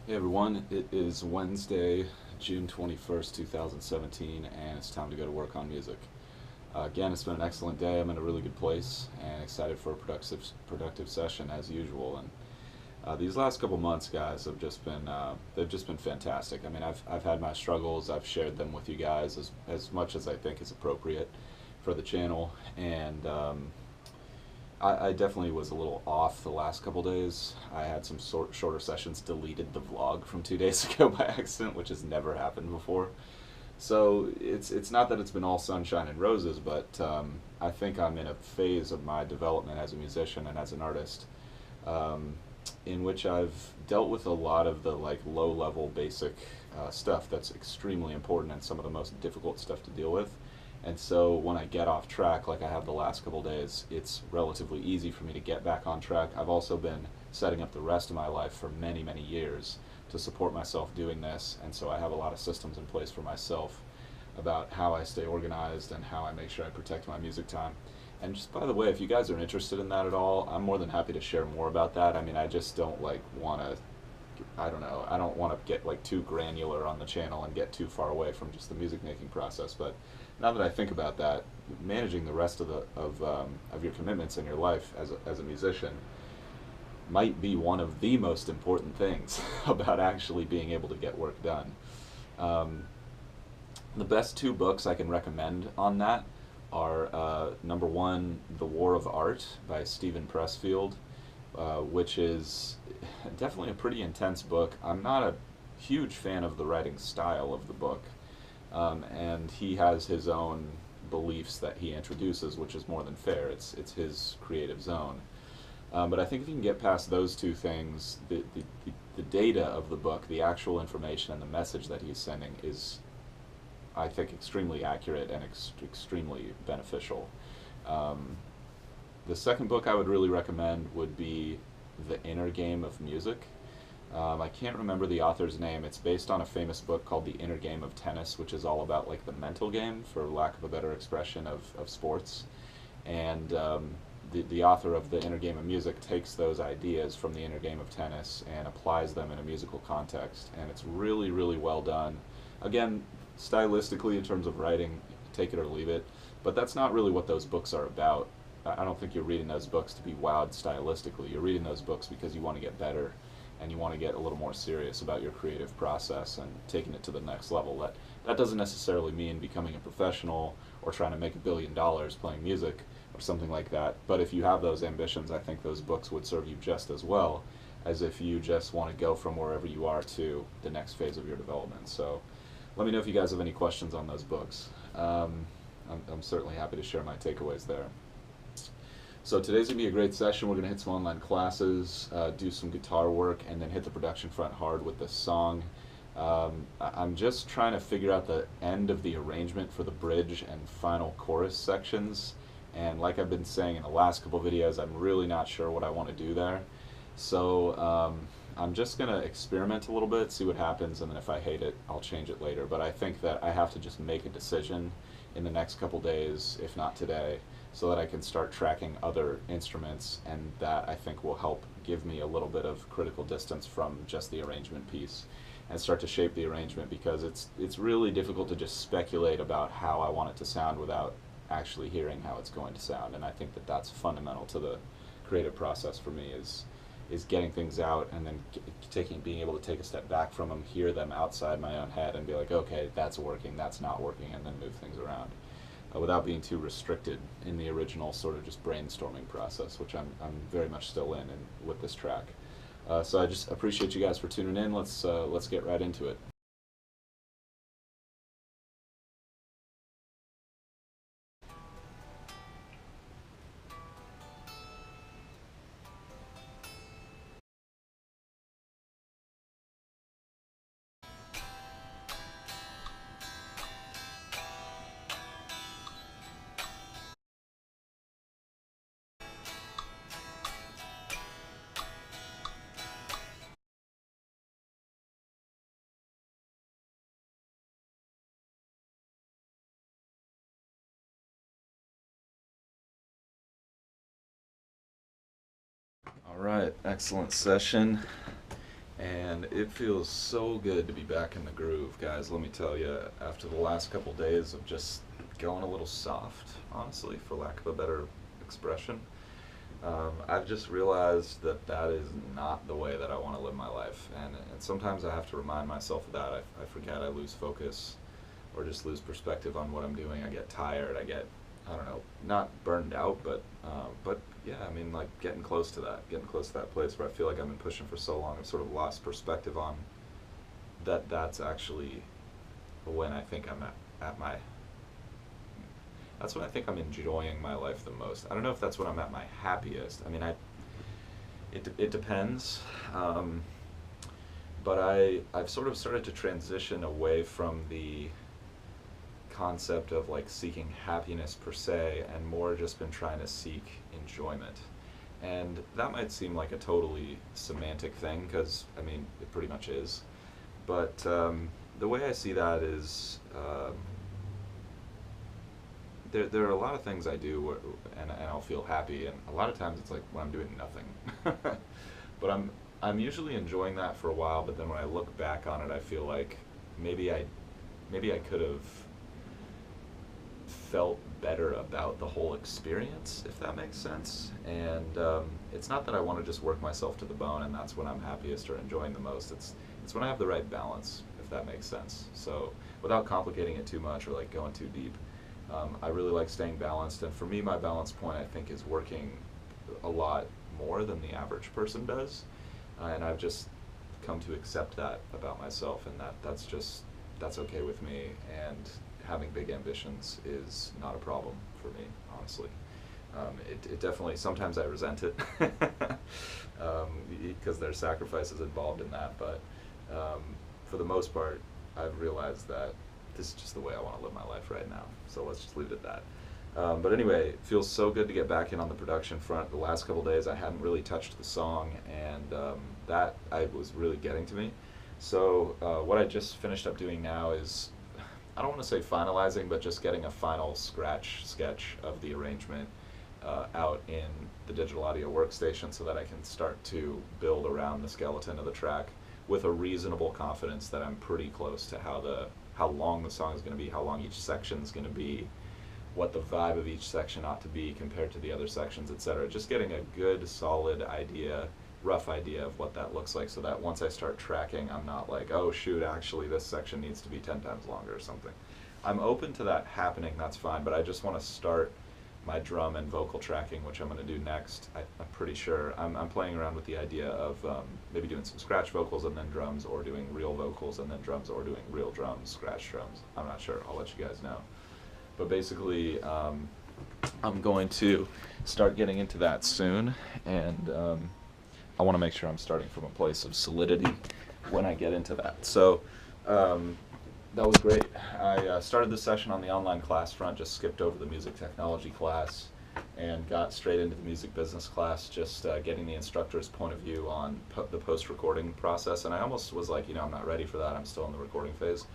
Hey everyone, it is Wednesday, June 21st, 2017, and it's time to go to work on music. Again, it's been an excellent day. I'm in a really good place and excited for a productive session as usual. And these last couple months, guys, have just been they've just been fantastic. I mean, I've had my struggles. I've shared them with you guys as much as I think is appropriate for the channel, and I definitely was a little off the last couple days. I had some shorter sessions, deleted the vlog from 2 days ago by accident, which has never happened before. So it's not that it's been all sunshine and roses, but I think I'm in a phase of my development as a musician and as an artist, um, in which I've dealt with a lot of the like low level basic stuff that's extremely important and some of the most difficult stuff to deal with. And so when I get off track, like I have the last couple days, it's relatively easy for me to get back on track. I've also been setting up the rest of my life for many, many years to support myself doing this, and so I have a lot of systems in place for myself about how I stay organized and how I make sure I protect my music time. And just by the way, if you guys are interested in that at all, I'm more than happy to share more about that. I mean, I just don't like want to I don't know. I don't want to get like too granular on the channel and get too far away from just the music making process. But now that I think about that, managing the rest of of your commitments in your life as a musician might be one of the most important things about actually being able to get work done. Um, the best two books I can recommend on that are number one, The War of Art by Stephen Pressfield, which is definitely a pretty intense book. I'm not a huge fan of the writing style of the book, and he has his own beliefs that he introduces, which is more than fair. It's his creative zone. But I think if you can get past those two things, the data of the book, the actual information, and the message that he's sending is, I think, extremely accurate and extremely beneficial. Um, the second book I would really recommend would be The Inner Game of Music. I can't remember the author's name. It's based on a famous book called The Inner Game of Tennis, which is all about like the mental game, for lack of a better expression, of sports. And the author of The Inner Game of Music takes those ideas from the inner game of tennis and applies them in a musical context. And it's really, really well done. Again, stylistically, in terms of writing, take it or leave it. But that's not really what those books are about. I don't think you're reading those books to be wowed stylistically. You're reading those books because you want to get better and you want to get a little more serious about your creative process and taking it to the next level. That doesn't necessarily mean becoming a professional or trying to make $1 billion playing music or something like that. But if you have those ambitions, I think those books would serve you just as well as if you just want to go from wherever you are to the next phase of your development. So let me know if you guys have any questions on those books. I'm certainly happy to share my takeaways there. So today's going to be a great session. We're going to hit some online classes, do some guitar work, and then hit the production front hard with this song. I'm just trying to figure out the end of the arrangement for the bridge and final chorus sections. And like I've been saying in the last couple videos, I'm really not sure what I want to do there. So I'm just going to experiment a little bit, see what happens, and then if I hate it, I'll change it later. But I think that I have to just make a decision in the next couple days, if not today, so that I can start tracking other instruments, and that I think will help give me a little bit of critical distance from just the arrangement piece and start to shape the arrangement, because it's really difficult to just speculate about how I want it to sound without actually hearing how it's going to sound. And I think that that's fundamental to the creative process for me, is getting things out and then being able to take a step back from them, hear them outside my own head, and be like, okay, that's working, that's not working, and then move things around without being too restricted in the original sort of just brainstorming process, which I'm very much still in with this track. So I just appreciate you guys for tuning in. Let's get right into it. All right, excellent session. And man, it feels so good to be back in the groove, guys. Let me tell you, after the last couple days of just going a little soft, honestly, for lack of a better expression, I've just realized that that is not the way that I want to live my life. And sometimes I have to remind myself of that. I forget, I lose focus or just lose perspective on what I'm doing. I get tired, I get, I don't know, not burned out, but yeah, I mean, like getting close to that place where I feel like I've been pushing for so long. I've sort of lost perspective on that. That's actually when I think I'm at my. That's when I think I'm enjoying my life the most. I don't know if that's when I'm at my happiest. I mean, it depends, but I've sort of started to transition away from the concept of like seeking happiness per se and more just been trying to seek enjoyment. And that might seem like a totally semantic thing because, I mean, it pretty much is. But the way I see that is there are a lot of things I do and I'll feel happy, and a lot of times it's like when I'm doing nothing. But I'm usually enjoying that for a while, but then when I look back on it, I feel like maybe I could have felt better about the whole experience, if that makes sense. And it's not that I want to just work myself to the bone and that's when I'm happiest or enjoying the most. It's when I have the right balance, if that makes sense. So without complicating it too much or like going too deep, I really like staying balanced. And for me, my balance point, I think, is working a lot more than the average person does. And I've just come to accept that about myself, and that's okay with me. And having big ambitions is not a problem for me, honestly. It definitely, sometimes I resent it because there's sacrifices involved in that, but for the most part, I've realized that this is just the way I want to live my life right now. So let's just leave it at that. But anyway, it feels so good to get back in on the production front. The last couple days I hadn't really touched the song, and that I was really getting to me. So what I just finished up doing now is, I don't want to say finalizing, but just getting a final scratch sketch of the arrangement out in the digital audio workstation so that I can start to build around the skeleton of the track with a reasonable confidence that I'm pretty close to how long the song is going to be, how long each section is going to be, what the vibe of each section ought to be compared to the other sections, etc. Just getting a good, solid idea, rough idea of what that looks like so that once I start tracking, I'm not like, oh shoot, actually this section needs to be 10 times longer or something. I'm open to that happening, that's fine, but I just want to start my drum and vocal tracking, which I'm going to do next. I'm pretty sure. I'm playing around with the idea of maybe doing some scratch vocals and then drums, or doing real vocals and then drums, or doing real drums, scratch drums. I'm not sure. I'll let you guys know. But basically, I'm going to start getting into that soon, and I want to make sure I'm starting from a place of solidity when I get into that. So that was great. I started the session on the online class front, just skipped over the music technology class and got straight into the music business class, just getting the instructor's point of view on the post-recording process. And I almost was like, I'm not ready for that. I'm still in the recording phase.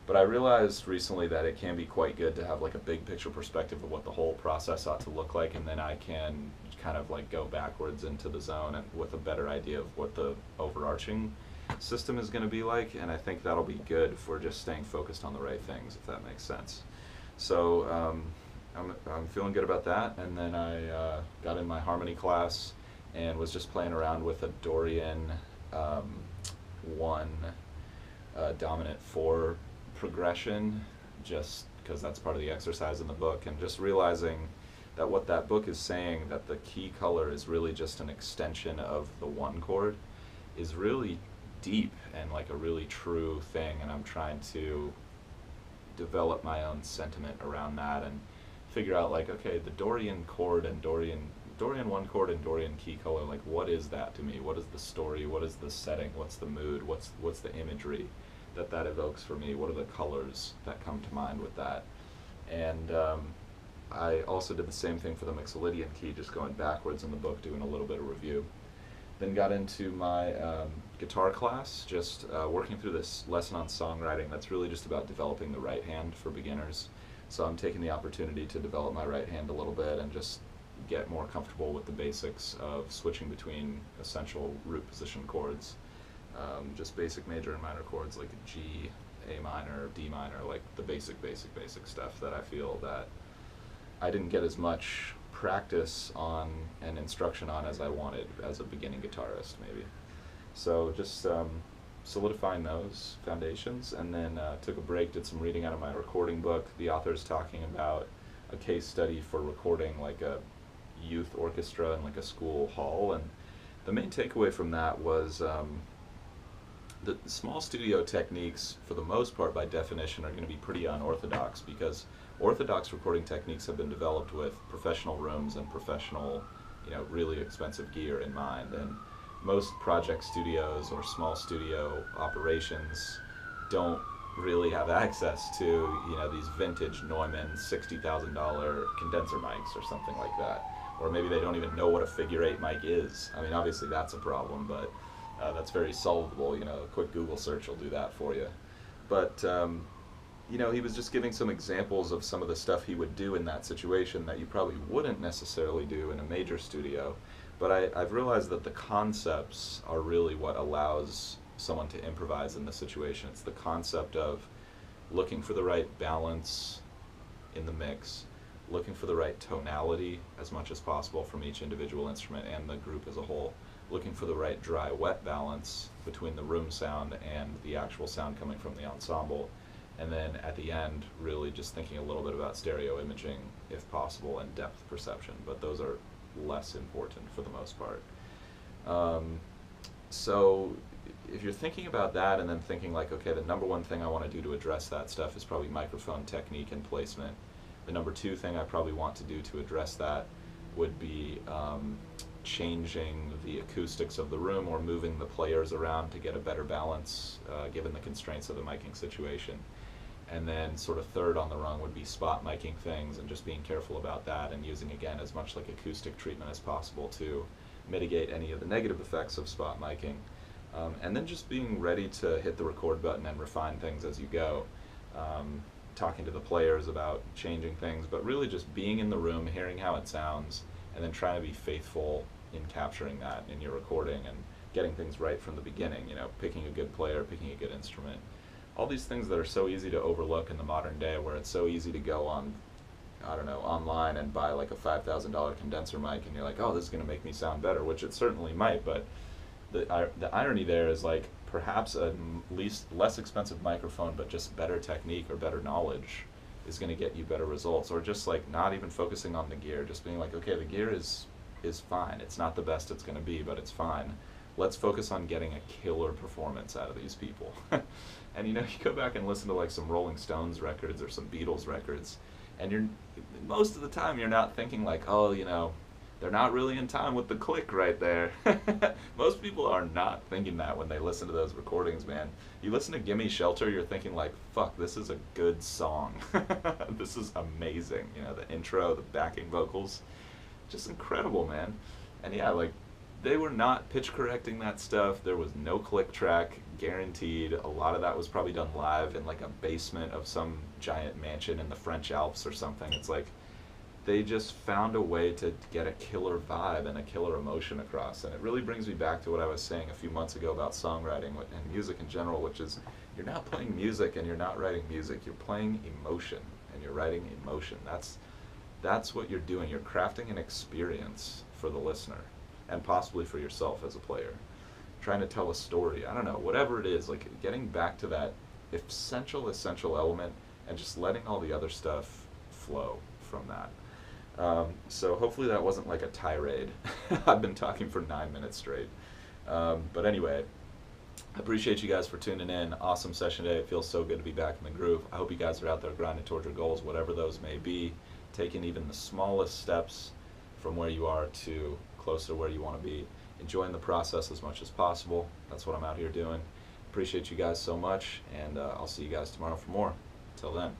But I realized recently that it can be quite good to have like a big picture perspective of what the whole process ought to look like, and then I can kind of like go backwards into the zone and with a better idea of what the overarching system is going to be like. And I think that'll be good for just staying focused on the right things, if that makes sense. So I'm feeling good about that. And then I got in my harmony class and was just playing around with a Dorian 1 dominant 4 progression, just because that's part of the exercise in the book, and just realizing that what that book is saying, that the key color is really just an extension of the 1 chord, is really deep and like a really true thing. And I'm trying to develop my own sentiment around that and figure out like, okay, the Dorian chord and Dorian 1 chord and Dorian key color, like what is that to me? What is the story? What is the setting? What's the mood? What's the imagery that evokes for me? What are the colors that come to mind with that? And I also did the same thing for the Mixolydian key, just going backwards in the book, doing a little bit of review. Then got into my guitar class, just working through this lesson on songwriting that's really just about developing the right hand for beginners. So I'm taking the opportunity to develop my right hand a little bit and just get more comfortable with the basics of switching between essential root position chords. just basic major and minor chords like G, A minor, D minor, like the basic stuff that I feel that I didn't get as much practice on and instruction on as I wanted as a beginning guitarist, maybe. So just solidifying those foundations, and then took a break, did some reading out of my recording book. The author's talking about a case study for recording like a youth orchestra in like a school hall, and the main takeaway from that was the small studio techniques, for the most part, by definition, are going to be pretty unorthodox, because orthodox recording techniques have been developed with professional rooms and professional, really expensive gear in mind. And most project studios or small studio operations don't really have access to, these vintage Neumann $60,000 condenser mics or something like that. Or maybe they don't even know what a figure 8 mic is. I mean, obviously that's a problem, but that's very solvable. A quick Google search will do that for you. But he was just giving some examples of some of the stuff he would do in that situation that you probably wouldn't necessarily do in a major studio. But I've realized that the concepts are really what allows someone to improvise in the situation. It's the concept of looking for the right balance in the mix, looking for the right tonality as much as possible from each individual instrument and the group as a whole, looking for the right dry-wet balance between the room sound and the actual sound coming from the ensemble, and then at the end really just thinking a little bit about stereo imaging if possible and depth perception, but those are less important for the most part. So if you're thinking about that and then thinking like, okay, the number one thing I want to do to address that stuff is probably microphone technique and placement. The number two thing I probably want to do to address that would be changing the acoustics of the room or moving the players around to get a better balance given the constraints of the miking situation. And then sort of third on the rung would be spot miking things and just being careful about that and using, again, as much like acoustic treatment as possible to mitigate any of the negative effects of spot miking. And then just being ready to hit the record button and refine things as you go. Talking to the players about changing things, but really just being in the room, hearing how it sounds, and then trying to be faithful in capturing that in your recording and getting things right from the beginning, picking a good player, picking a good instrument. All these things that are so easy to overlook in the modern day, where it's so easy to go on, online and buy like a $5,000 condenser mic and you're like, oh, this is going to make me sound better, which it certainly might, but the irony there is like perhaps a less expensive microphone but just better technique or better knowledge is going to get you better results. Or just like not even focusing on the gear, just being like, okay, the gear is fine. It's not the best it's going to be, but it's fine. Let's focus on getting a killer performance out of these people. And you go back and listen to like some Rolling Stones records or some Beatles records, and most of the time you're not thinking like, oh, they're not really in time with the click right there. Most people are not thinking that when they listen to those recordings, man. You listen to Gimme Shelter, you're thinking like, fuck, this is a good song. This is amazing. The intro, the backing vocals, just incredible, man. And yeah, like, they were not pitch correcting that stuff. There was no click track, guaranteed. A lot of that was probably done live in like a basement of some giant mansion in the French Alps or something. It's like, they just found a way to get a killer vibe and a killer emotion across. And it really brings me back to what I was saying a few months ago about songwriting and music in general, which is you're not playing music and you're not writing music. You're playing emotion and you're writing emotion. That's what you're doing. You're crafting an experience for the listener and possibly for yourself as a player. Trying to tell a story. I don't know, whatever it is, like getting back to that essential element and just letting all the other stuff flow from that. So hopefully that wasn't like a tirade. I've been talking for 9 minutes straight. But anyway, I appreciate you guys for tuning in. Awesome session today. It feels so good to be back in the groove. I hope you guys are out there grinding towards your goals, whatever those may be, taking even the smallest steps from where you are to closer to where you want to be. Enjoying the process as much as possible. That's what I'm out here doing. Appreciate you guys so much, and I'll see you guys tomorrow for more. Till then.